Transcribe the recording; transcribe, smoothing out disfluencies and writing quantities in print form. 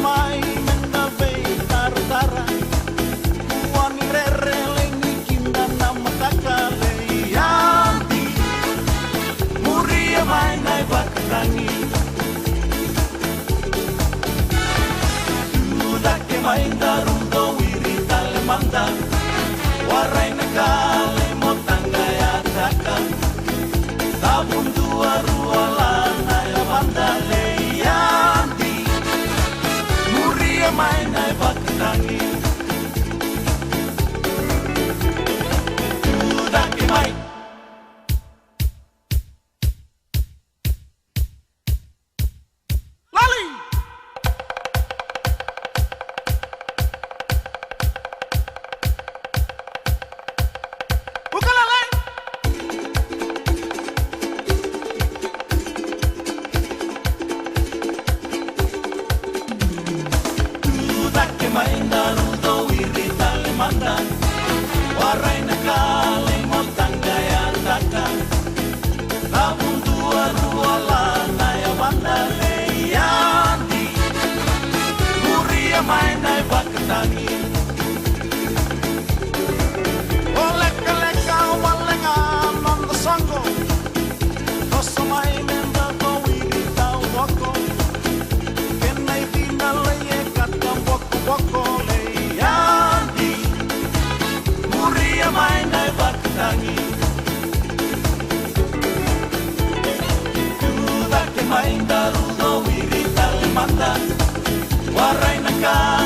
mai menga vei tara kuani rere lengi kinda na mataka lei anti muria mai nai bakatangi tuda ke mai darundo wiri tale manda warai nakale motanga ya taka tabundu aruala ya manda lei anti muria mai nai bakatangi tuda ke mai lali ukulele tuda ke mai darundo wiri tale manda warai nakale motanga ya taka tabundu aruala ya manda lei anti muria mai nai bakatangi oleka leka walenga manda sango koso mai menda go wiri tau wako kenai tina leye kata wako wako lei anti muria mai nai bakatangi tuda ke mai darudo wiri tale manda warai nakale